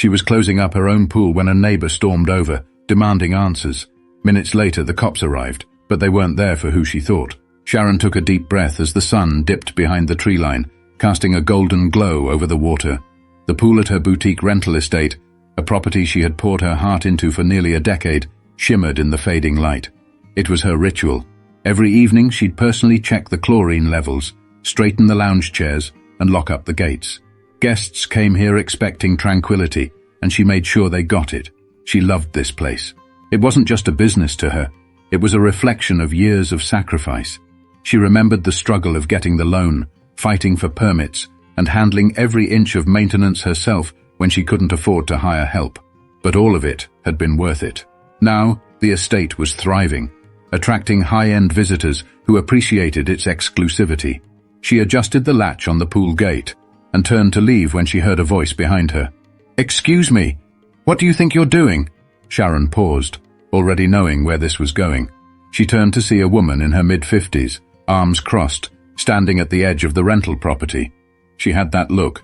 She was closing up her own pool when a neighbor stormed over, demanding answers. Minutes later, the cops arrived, but they weren't there for who she thought. Sharon took a deep breath as the sun dipped behind the tree line, casting a golden glow over the water. The pool at her boutique rental estate, a property she had poured her heart into for nearly a decade, shimmered in the fading light. It was her ritual. Every evening she'd personally check the chlorine levels, straighten the lounge chairs, and lock up the gates. Guests came here expecting tranquility, and she made sure they got it. She loved this place. It wasn't just a business to her. It was a reflection of years of sacrifice. She remembered the struggle of getting the loan, fighting for permits, and handling every inch of maintenance herself when she couldn't afford to hire help. But all of it had been worth it. Now, the estate was thriving, attracting high-end visitors who appreciated its exclusivity. She adjusted the latch on the pool gate and turned to leave when she heard a voice behind her. "Excuse me, what do you think you're doing?" Sharon paused, already knowing where this was going. She turned to see a woman in her mid-50s, arms crossed, standing at the edge of the rental property. She had that look,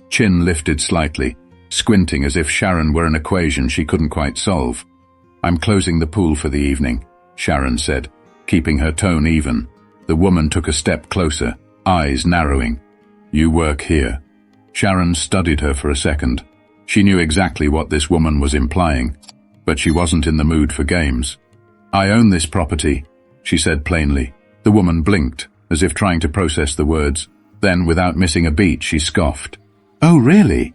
chin lifted slightly, squinting as if Sharon were an equation she couldn't quite solve. "I'm closing the pool for the evening," Sharon said, keeping her tone even. The woman took a step closer, eyes narrowing. "You work here." Sharon studied her for a second. She knew exactly what this woman was implying, but she wasn't in the mood for games. "I own this property," she said plainly. The woman blinked, as if trying to process the words. Then, without missing a beat, she scoffed. "Oh, really?"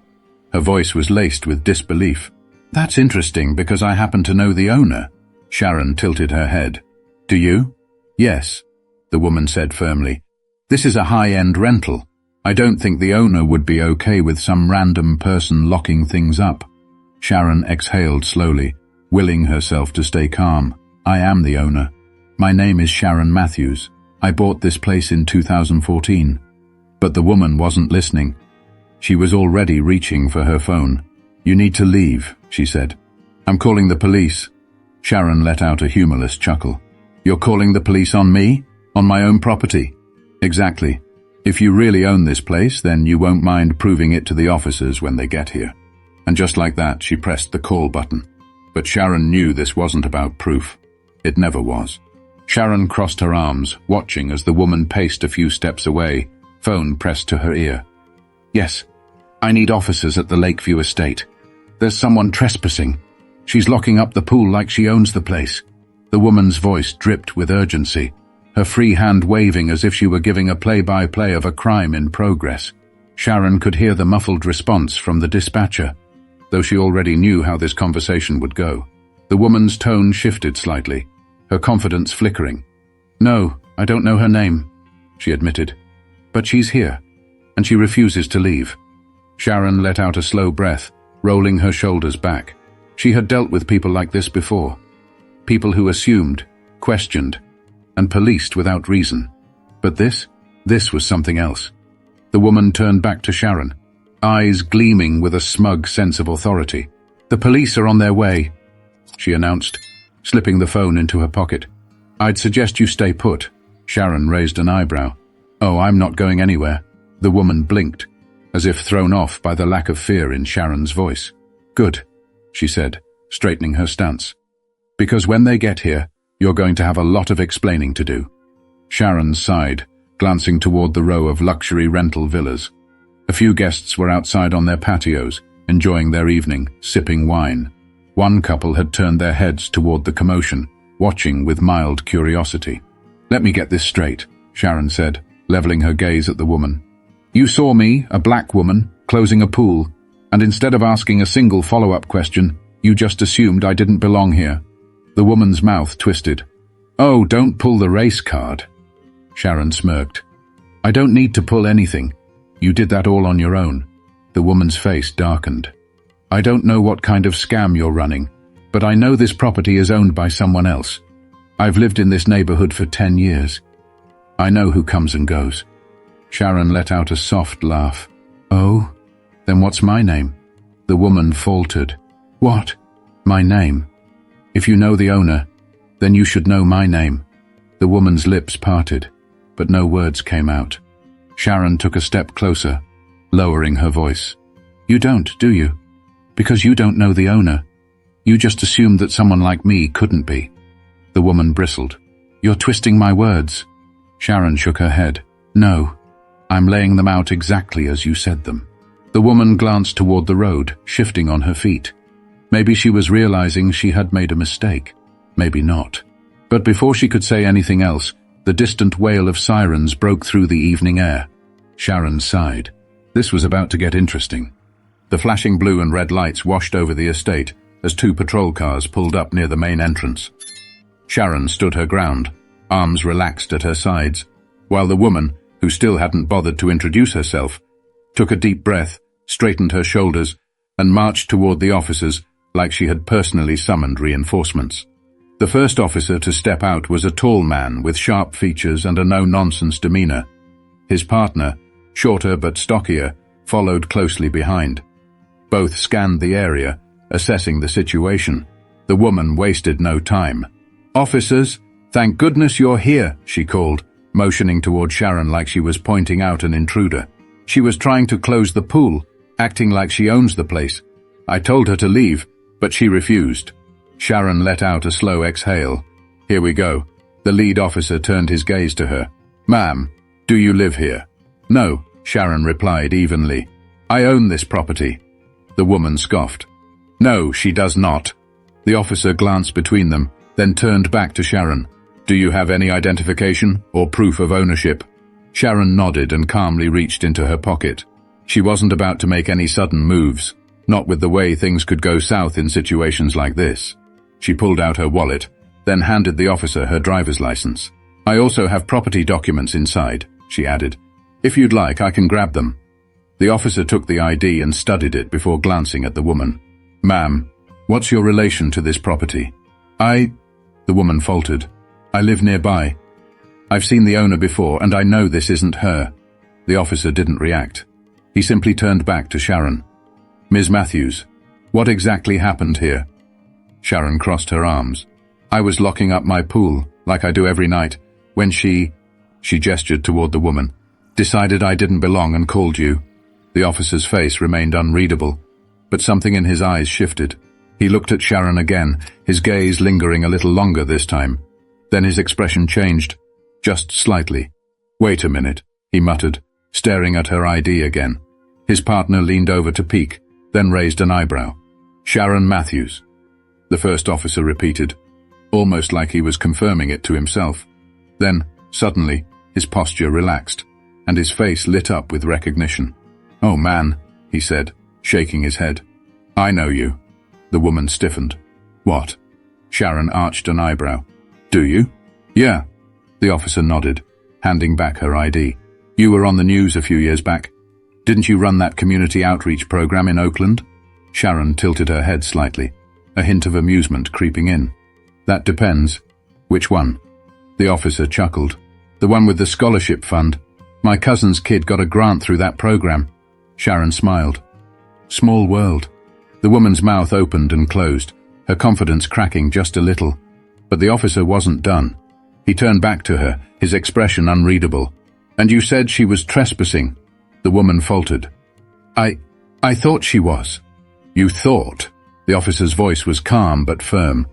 Her voice was laced with disbelief. "That's interesting because I happen to know the owner." Sharon tilted her head. "Do you?" "Yes," the woman said firmly. "This is a high-end rental. I don't think the owner would be okay with some random person locking things up." Sharon exhaled slowly, willing herself to stay calm. "I am the owner. My name is Sharon Matthews. I bought this place in 2014. But the woman wasn't listening. She was already reaching for her phone. "You need to leave," she said. "I'm calling the police." Sharon let out a humorless chuckle. "You're calling the police on me? On my own property?" "Exactly. If you really own this place, then you won't mind proving it to the officers when they get here." And just like that, she pressed the call button. But Sharon knew this wasn't about proof. It never was. Sharon crossed her arms, watching as the woman paced a few steps away, phone pressed to her ear. "Yes, I need officers at the Lakeview estate. There's someone trespassing. She's locking up the pool like she owns the place." The woman's voice dripped with urgency, her free hand waving as if she were giving a play-by-play of a crime in progress. Sharon could hear the muffled response from the dispatcher, though she already knew how this conversation would go. The woman's tone shifted slightly, her confidence flickering. "No, I don't know her name," she admitted. "But she's here, and she refuses to leave." Sharon let out a slow breath, rolling her shoulders back. She had dealt with people like this before. People who assumed, questioned, and policed without reason. But this was something else. The woman turned back to Sharon, eyes gleaming with a smug sense of authority. "The police are on their way," she announced, slipping the phone into her pocket. "I'd suggest you stay put." Sharon raised an eyebrow. "Oh, I'm not going anywhere." The woman blinked, as if thrown off by the lack of fear in Sharon's voice. "Good," she said, straightening her stance. "Because when they get here, you're going to have a lot of explaining to do." Sharon sighed, glancing toward the row of luxury rental villas. A few guests were outside on their patios, enjoying their evening, sipping wine. One couple had turned their heads toward the commotion, watching with mild curiosity. "Let me get this straight," Sharon said, leveling her gaze at the woman. "You saw me, a black woman, closing a pool, and instead of asking a single follow-up question, you just assumed I didn't belong here." The woman's mouth twisted. "Oh, don't pull the race card." Sharon smirked. "I don't need to pull anything. You did that all on your own." The woman's face darkened. "I don't know what kind of scam you're running, but I know this property is owned by someone else. I've lived in this neighborhood for 10 years. I know who comes and goes." Sharon let out a soft laugh. "Oh, then what's my name?" The woman faltered. "What? My name? If you know the owner, then you should know my name." The woman's lips parted, but no words came out. Sharon took a step closer, lowering her voice. "You don't, do you?" Because you don't know the owner. You just assumed that someone like me couldn't be. The woman bristled. You're twisting my words. Sharon shook her head. No, I'm laying them out exactly as you said them. The woman glanced toward the road, shifting on her feet. Maybe she was realizing she had made a mistake. Maybe not. But before she could say anything else, the distant wail of sirens broke through the evening air. Sharon sighed. This was about to get interesting. The flashing blue and red lights washed over the estate as 2 patrol cars pulled up near the main entrance. Sharon stood her ground, arms relaxed at her sides, while the woman, who still hadn't bothered to introduce herself, took a deep breath, straightened her shoulders, and marched toward the officers like she had personally summoned reinforcements. The first officer to step out was a tall man with sharp features and a no-nonsense demeanor. His partner, shorter but stockier, followed closely behind. Both scanned the area, assessing the situation. The woman wasted no time. "Officers, thank goodness you're here," she called, motioning toward Sharon like she was pointing out an intruder. She was trying to close the pool, acting like she owns the place. I told her to leave, but she refused. Sharon let out a slow exhale. "Here we go." The lead officer turned his gaze to her. "Ma'am, do you live here?" "No," Sharon replied evenly. "I own this property." The woman scoffed. "No, she does not." The officer glanced between them, then turned back to Sharon. "Do you have any identification or proof of ownership?" Sharon nodded and calmly reached into her pocket. She wasn't about to make any sudden moves, not with the way things could go south in situations like this. She pulled out her wallet, then handed the officer her driver's license. "I also have property documents inside," she added. "If you'd like, I can grab them." The officer took the ID and studied it before glancing at the woman. "Ma'am, what's your relation to this property?" The woman faltered. "I live nearby. I've seen the owner before, and I know this isn't her." The officer didn't react. He simply turned back to Sharon. "Ms. Matthews, what exactly happened here?" Sharon crossed her arms. "I was locking up my pool, like I do every night, when she gestured toward the woman, decided I didn't belong and called you." The officer's face remained unreadable, but something in his eyes shifted. He looked at Sharon again, his gaze lingering a little longer this time. Then his expression changed, just slightly. "Wait a minute," he muttered, staring at her ID again. His partner leaned over to peek, then raised an eyebrow. "Sharon Matthews," the first officer repeated, almost like he was confirming it to himself. Then, suddenly, his posture relaxed, and his face lit up with recognition. "Oh man," he said, shaking his head. "I know you." The woman stiffened. "What?" Sharon arched an eyebrow. "Do you?" "Yeah." The officer nodded, handing back her ID. "You were on the news a few years back. Didn't you run that community outreach program in Oakland?" Sharon tilted her head slightly, a hint of amusement creeping in. "That depends. Which one?" The officer chuckled. "The one with the scholarship fund. My cousin's kid got a grant through that program." Sharon smiled. Small world. The woman's mouth opened and closed, her confidence cracking just a little. But the officer wasn't done. He turned back to her, his expression unreadable. "And you said she was trespassing?" The woman faltered. I thought she was." "You thought?" The officer's voice was calm but firm.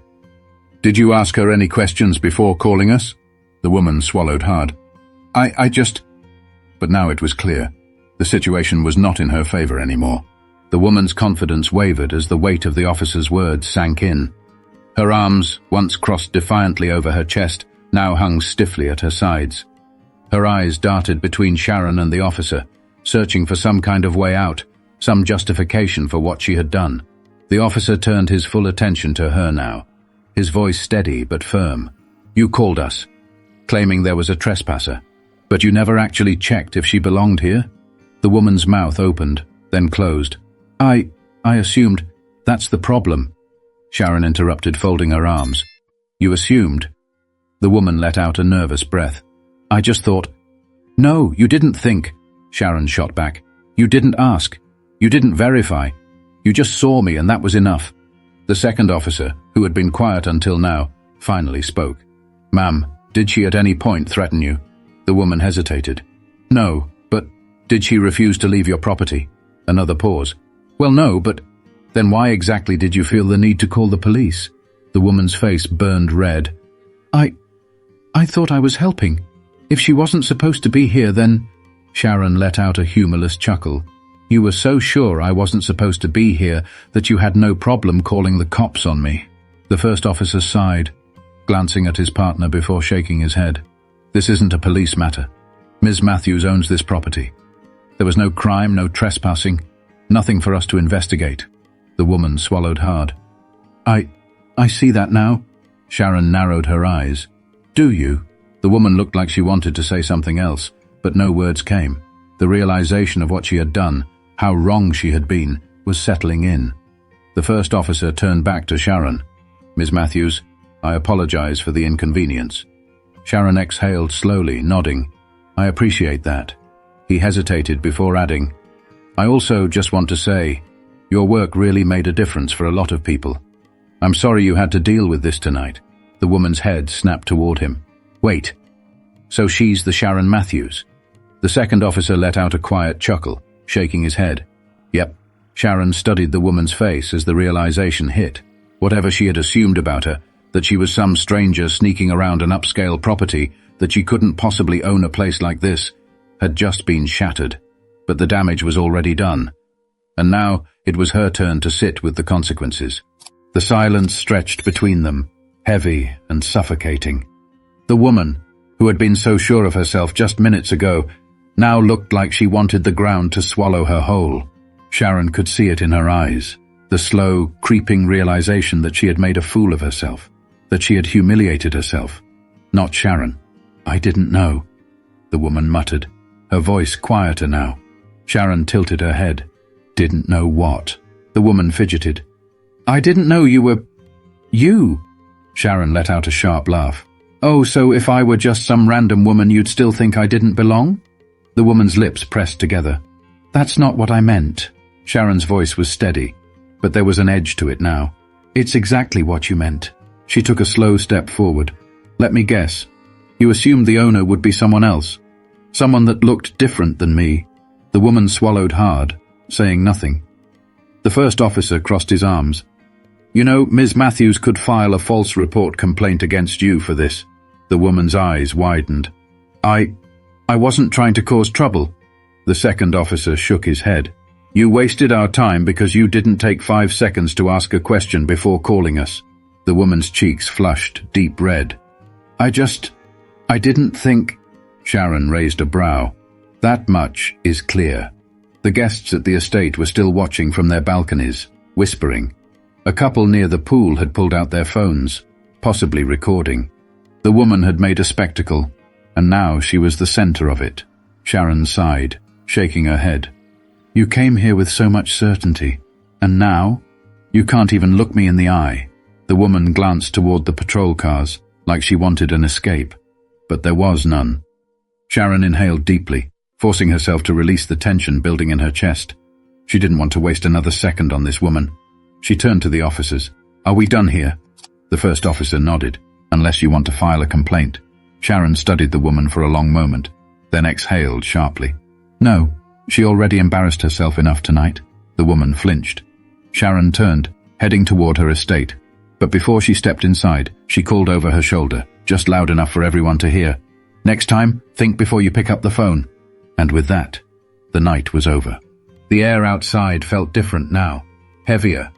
"Did you ask her any questions before calling us?" The woman swallowed hard. I just... But now it was clear. The situation was not in her favor anymore. The woman's confidence wavered as the weight of the officer's words sank in. Her arms, once crossed defiantly over her chest, now hung stiffly at her sides. Her eyes darted between Sharon and the officer, searching for some kind of way out, some justification for what she had done. The officer turned his full attention to her now, his voice steady but firm. "You called us, claiming there was a trespasser, but you never actually checked if she belonged here?" The woman's mouth opened, then closed. I assumed. That's the problem," Sharon interrupted, folding her arms. "You assumed?" The woman let out a nervous breath. "I just thought..." "No, you didn't think," Sharon shot back. "You didn't ask. You didn't verify. You just saw me and that was enough." The second officer, who had been quiet until now, finally spoke. "Ma'am, did she at any point threaten you?" The woman hesitated. "No, but..." "Did she refuse to leave your property?" Another pause. "Well, no, but..." Then why exactly did you feel the need to call the police? The woman's face burned red. I thought I was helping. If she wasn't supposed to be here, then... Sharon let out a humorless chuckle. You were so sure I wasn't supposed to be here that you had no problem calling the cops on me. The first officer sighed, glancing at his partner before shaking his head. This isn't a police matter. Ms. Matthews owns this property. There was no crime, no trespassing, nothing for us to investigate. The woman swallowed hard. I see that now. Sharon narrowed her eyes. Do you? The woman looked like she wanted to say something else, but no words came. The realization of what she had done, how wrong she had been, was settling in. The first officer turned back to Sharon. Ms. Matthews, I apologize for the inconvenience. Sharon exhaled slowly, nodding. I appreciate that. He hesitated before adding, I also just want to say, your work really made a difference for a lot of people. I'm sorry you had to deal with this tonight. The woman's head snapped toward him. Wait. So she's the Sharon Matthews? The second officer let out a quiet chuckle, shaking his head. Yep. Sharon studied the woman's face as the realization hit. Whatever she had assumed about her, that she was some stranger sneaking around an upscale property, that she couldn't possibly own a place like this, had just been shattered. But the damage was already done. And now it was her turn to sit with the consequences. The silence stretched between them, heavy and suffocating. The woman, who had been so sure of herself just minutes ago, now looked like she wanted the ground to swallow her whole. Sharon could see it in her eyes, the slow, creeping realization that she had made a fool of herself, that she had humiliated herself. Not Sharon. I didn't know, the woman muttered, her voice quieter now. Sharon tilted her head. Didn't know what? The woman fidgeted. I didn't know you were... You? Sharon let out a sharp laugh. Oh, so if I were just some random woman you'd still think I didn't belong? The woman's lips pressed together. That's not what I meant. Sharon's voice was steady, but there was an edge to it now. It's exactly what you meant. She took a slow step forward. Let me guess. You assumed the owner would be someone else. Someone that looked different than me. The woman swallowed hard, saying nothing. The first officer crossed his arms. You know, Ms. Matthews could file a false report complaint against you for this. The woman's eyes widened. I wasn't trying to cause trouble. The second officer shook his head. You wasted our time because you didn't take 5 seconds to ask a question before calling us. The woman's cheeks flushed deep red. I didn't think... Sharon raised a brow. That much is clear. The guests at the estate were still watching from their balconies, whispering. A couple near the pool had pulled out their phones, possibly recording. The woman had made a spectacle, and now she was the center of it. Sharon sighed, shaking her head. You came here with so much certainty, and now? You can't even look me in the eye. The woman glanced toward the patrol cars, like she wanted an escape, but there was none. Sharon inhaled deeply, forcing herself to release the tension building in her chest. She didn't want to waste another second on this woman. She turned to the officers. Are we done here? The first officer nodded. Unless you want to file a complaint. Sharon studied the woman for a long moment, then exhaled sharply. No, she already embarrassed herself enough tonight. The woman flinched. Sharon turned, heading toward her estate. But before she stepped inside, she called over her shoulder, just loud enough for everyone to hear. Next time, think before you pick up the phone. And with that, the night was over. The air outside felt different now, heavier,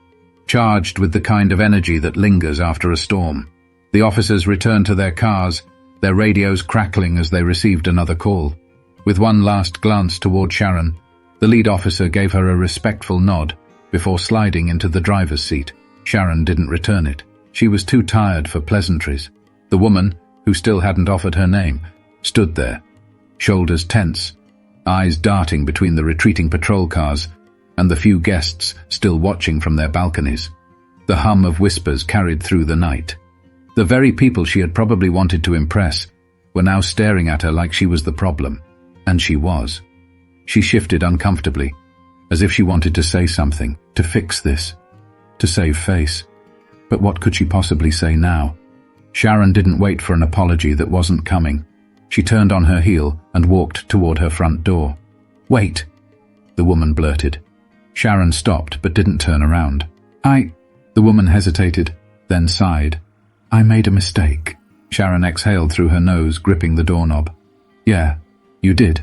charged with the kind of energy that lingers after a storm. The officers returned to their cars, their radios crackling as they received another call. With one last glance toward Sharon, the lead officer gave her a respectful nod before sliding into the driver's seat. Sharon didn't return it. She was too tired for pleasantries. The woman, who still hadn't offered her name, stood there, shoulders tense, eyes darting between the retreating patrol cars and the few guests still watching from their balconies. The hum of whispers carried through the night. The very people she had probably wanted to impress were now staring at her like she was the problem. And she was. She shifted uncomfortably, as if she wanted to say something, to fix this, to save face. But what could she possibly say now? Sharon didn't wait for an apology that wasn't coming. She turned on her heel and walked toward her front door. Wait, the woman blurted. Sharon stopped but didn't turn around. The woman hesitated, then sighed. I made a mistake. Sharon exhaled through her nose, gripping the doorknob. Yeah, you did.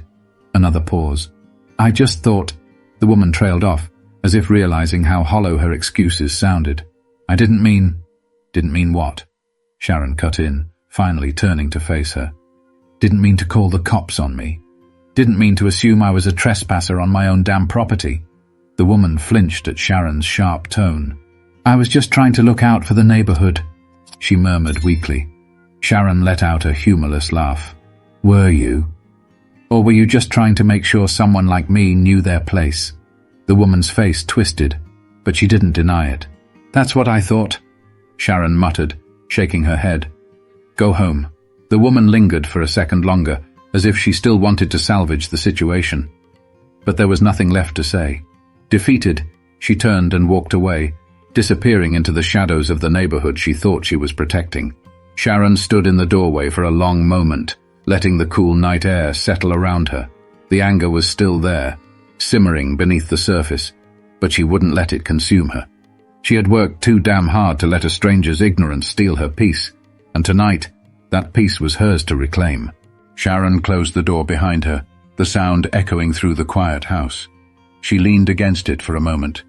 Another pause. I just thought... The woman trailed off, as if realizing how hollow her excuses sounded. I didn't mean... Didn't mean what? Sharon cut in, finally turning to face her. Didn't mean to call the cops on me. Didn't mean to assume I was a trespasser on my own damn property. The woman flinched at Sharon's sharp tone. I was just trying to look out for the neighborhood, she murmured weakly. Sharon let out a humorless laugh. Were you? Or were you just trying to make sure someone like me knew their place? The woman's face twisted, but she didn't deny it. That's what I thought, Sharon muttered, shaking her head. Go home. The woman lingered for a second longer, as if she still wanted to salvage the situation. But there was nothing left to say. Defeated, she turned and walked away, disappearing into the shadows of the neighborhood she thought she was protecting. Sharon stood in the doorway for a long moment, letting the cool night air settle around her. The anger was still there, simmering beneath the surface, but she wouldn't let it consume her. She had worked too damn hard to let a stranger's ignorance steal her peace, and tonight, that peace was hers to reclaim. Sharon closed the door behind her, the sound echoing through the quiet house. She leaned against it for a moment,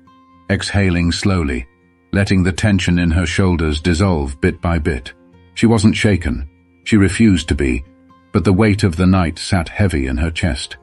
exhaling slowly, letting the tension in her shoulders dissolve bit by bit. She wasn't shaken. She refused to be, but the weight of the night sat heavy in her chest.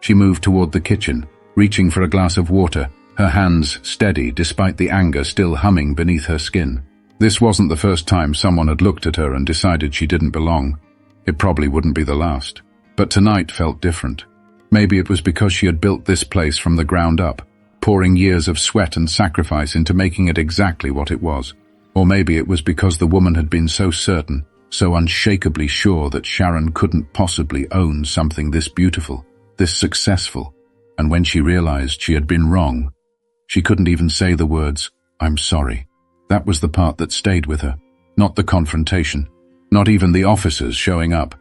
She moved toward the kitchen, reaching for a glass of water, her hands steady despite the anger still humming beneath her skin. This wasn't the first time someone had looked at her and decided she didn't belong. It probably wouldn't be the last. But tonight felt different. Maybe it was because she had built this place from the ground up, pouring years of sweat and sacrifice into making it exactly what it was. Or maybe it was because the woman had been so certain, so unshakably sure that Sharon couldn't possibly own something this beautiful, this successful. And when she realized she had been wrong, she couldn't even say the words, I'm sorry. That was the part that stayed with her. Not the confrontation, not even the officers showing up,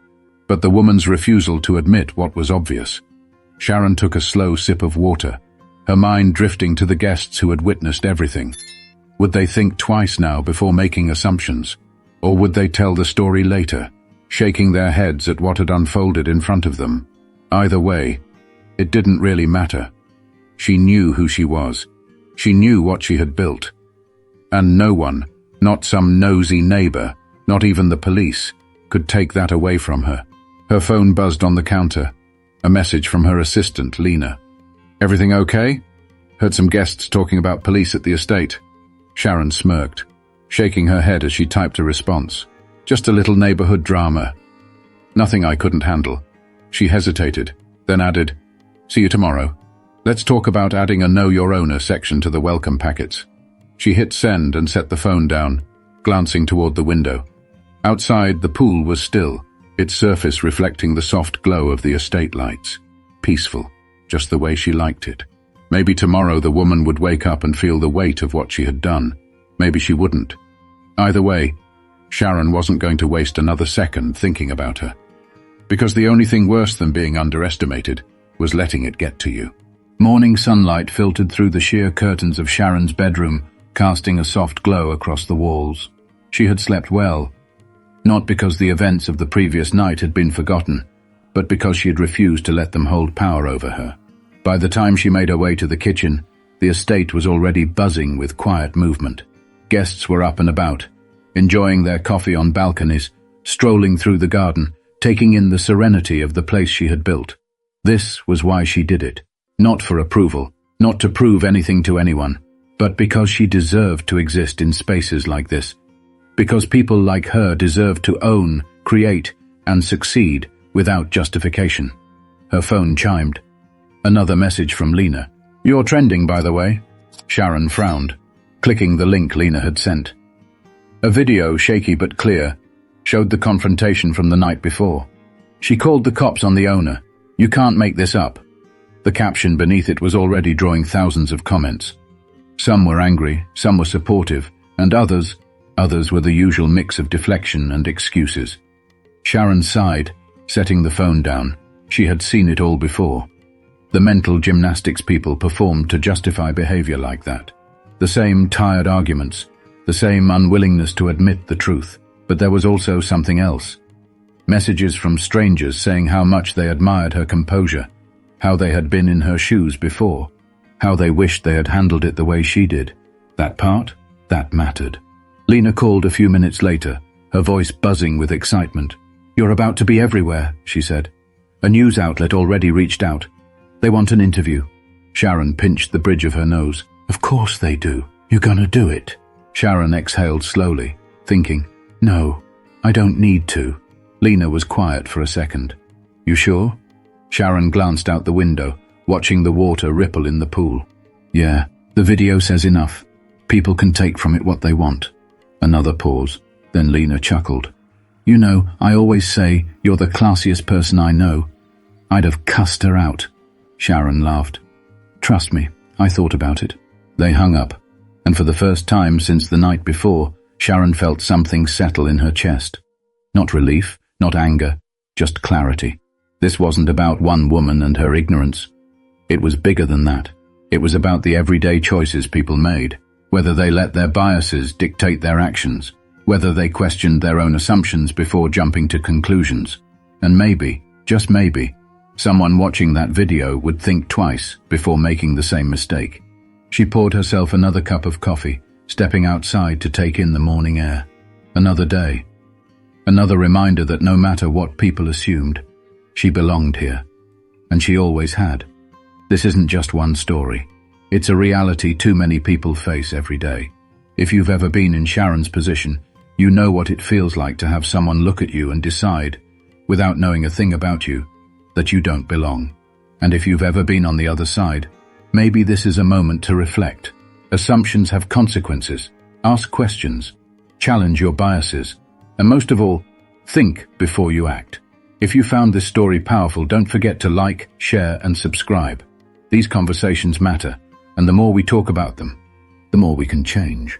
but the woman's refusal to admit what was obvious. Sharon took a slow sip of water, her mind drifting to the guests who had witnessed everything. Would they think twice now before making assumptions? Or would they tell the story later, shaking their heads at what had unfolded in front of them? Either way, it didn't really matter. She knew who she was. She knew what she had built. And no one, not some nosy neighbor, not even the police, could take that away from her. Her phone buzzed on the counter. A message from her assistant, Lena. Everything okay? Heard some guests talking about police at the estate. Sharon smirked, shaking her head as she typed a response. Just a little neighborhood drama. Nothing I couldn't handle. She hesitated, then added, see you tomorrow. Let's talk about adding a Know Your Owner section to the welcome packets. She hit send and set the phone down, glancing toward the window. Outside, the pool was still, its surface reflecting the soft glow of the estate lights. Peaceful, just the way she liked it. Maybe tomorrow the woman would wake up and feel the weight of what she had done. Maybe she wouldn't. Either way, Sharon wasn't going to waste another second thinking about her. Because the only thing worse than being underestimated was letting it get to you. Morning sunlight filtered through the sheer curtains of Sharon's bedroom, casting a soft glow across the walls. She had slept well, not because the events of the previous night had been forgotten, but because she had refused to let them hold power over her. By the time she made her way to the kitchen, the estate was already buzzing with quiet movement. Guests were up and about, enjoying their coffee on balconies, strolling through the garden, taking in the serenity of the place she had built. This was why she did it. Not for approval, not to prove anything to anyone, but because she deserved to exist in spaces like this. Because people like her deserved to own, create, and succeed without justification. Her phone chimed. Another message from Lena. You're trending, by the way. Sharon frowned, clicking the link Lena had sent. A video, shaky but clear, showed the confrontation from the night before. She called the cops on the owner. You can't make this up. The caption beneath it was already drawing thousands of comments. Some were angry, some were supportive, and others were the usual mix of deflection and excuses. Sharon sighed, setting the phone down. She had seen it all before. The mental gymnastics people performed to justify behavior like that. The same tired arguments, the same unwillingness to admit the truth. But there was also something else. Messages from strangers saying how much they admired her composure, how they had been in her shoes before, how they wished they had handled it the way she did. That part, that mattered. Lena called a few minutes later, her voice buzzing with excitement. "You're about to be everywhere," she said. A news outlet already reached out. "They want an interview." Sharon pinched the bridge of her nose. "Of course they do. You're gonna do it." Sharon exhaled slowly, thinking, "No, I don't need to." Lena was quiet for a second. "You sure?" Sharon glanced out the window, watching the water ripple in the pool. "Yeah, the video says enough. People can take from it what they want." Another pause, then Lena chuckled. "You know, I always say you're the classiest person I know. I'd have cussed her out." Sharon laughed. "Trust me, I thought about it." They hung up, and for the first time since the night before, Sharon felt something settle in her chest. Not relief, not anger, just clarity. This wasn't about one woman and her ignorance. It was bigger than that. It was about the everyday choices people made, whether they let their biases dictate their actions, whether they questioned their own assumptions before jumping to conclusions. And maybe, just maybe, someone watching that video would think twice before making the same mistake. She poured herself another cup of coffee, stepping outside to take in the morning air. Another day. Another reminder that no matter what people assumed, she belonged here. And she always had. This isn't just one story. It's a reality too many people face every day. If you've ever been in Sharon's position, you know what it feels like to have someone look at you and decide, without knowing a thing about you, that you don't belong. And if you've ever been on the other side, maybe this is a moment to reflect. Assumptions have consequences. Ask questions. Challenge your biases. And most of all, think before you act. If you found this story powerful, don't forget to like, share, and subscribe. These conversations matter, and the more we talk about them, the more we can change.